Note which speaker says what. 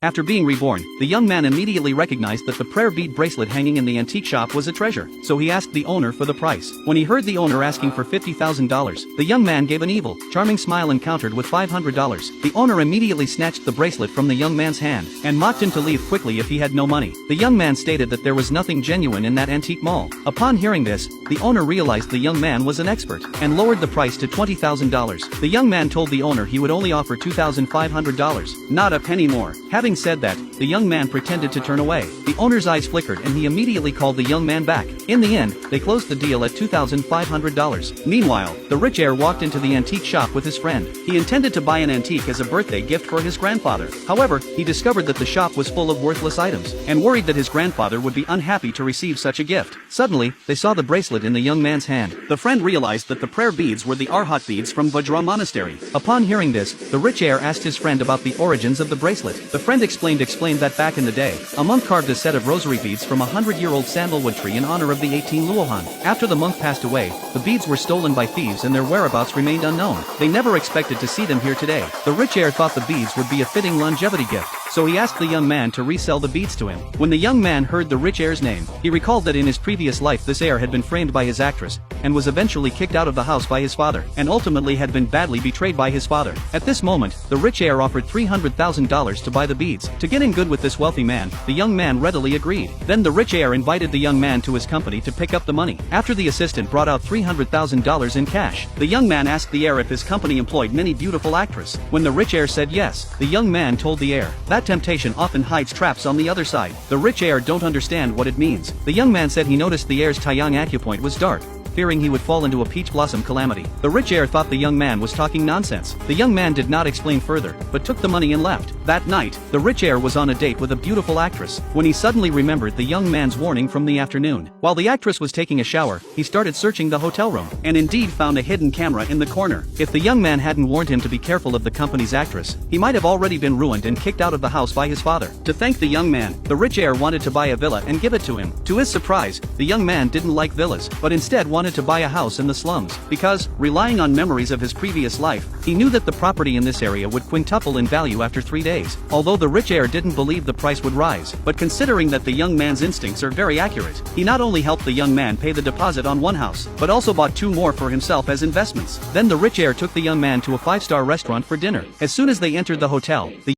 Speaker 1: After being reborn, the young man immediately recognized that the prayer bead bracelet hanging in the antique shop was a treasure, so he asked the owner for the price. When he heard the owner asking for $50,000, the young man gave an evil, charming smile and countered with $500. The owner immediately snatched the bracelet from the young man's hand and mocked him to leave quickly if he had no money. The young man stated that there was nothing genuine in that antique mall. Upon hearing this, the owner realized the young man was an expert and lowered the price to $20,000. The young man told the owner he would only offer $2,500, not a penny more. Having said that, the young man pretended to turn away. The owner's eyes flickered and he immediately called the young man back. In the end, they closed the deal at $2,500. Meanwhile, the rich heir walked into the antique shop with his friend. He intended to buy an antique as a birthday gift for his grandfather. However, he discovered that the shop was full of worthless items, and worried that his grandfather would be unhappy to receive such a gift. Suddenly, they saw the bracelet in the young man's hand. The friend realized that the prayer beads were the Arhat beads from Vajra monastery. Upon hearing this, the rich heir asked his friend about the origins of the bracelet. The friend explained that back in the day, a monk carved a set of rosary beads from a 100-year-old sandalwood tree in honor of the 18 Luohan. After the monk passed away, the beads were stolen by thieves and their whereabouts remained unknown. They never expected to see them here today. The rich heir thought the beads would be a fitting longevity gift, so he asked the young man to resell the beads to him. When the young man heard the rich heir's name, he recalled that in his previous life this heir had been framed by his actress, and was eventually kicked out of the house by his father, and ultimately had been badly betrayed by his father. At this moment, the rich heir offered $300,000 to buy the beads. To get in good with this wealthy man, the young man readily agreed. Then the rich heir invited the young man to his company to pick up the money. After the assistant brought out $300,000 in cash, the young man asked the heir if his company employed many beautiful actresses. When the rich heir said yes, the young man told the heir that temptation often hides traps on the other side. The rich heir don't understand what it means. The young man said he noticed the heir's Taiyang acupoint was dark, fearing he would fall into a peach blossom calamity. The rich heir thought the young man was talking nonsense. The young man did not explain further, but took the money and left. That night, the rich heir was on a date with a beautiful actress, when he suddenly remembered the young man's warning from the afternoon. While the actress was taking a shower, he started searching the hotel room, and indeed found a hidden camera in the corner. If the young man hadn't warned him to be careful of the company's actress, he might have already been ruined and kicked out of the house by his father. To thank the young man, the rich heir wanted to buy a villa and give it to him. To his surprise, the young man didn't like villas, but instead wanted to buy a house in the slums, because, relying on memories of his previous life, he knew that the property in this area would quintuple in value after 3 days. Although the rich heir didn't believe the price would rise, but considering that the young man's instincts are very accurate, he not only helped the young man pay the deposit on one house, but also bought 2 more for himself as investments. Then the rich heir took the young man to a 5-star restaurant for dinner. As soon as they entered the hotel, the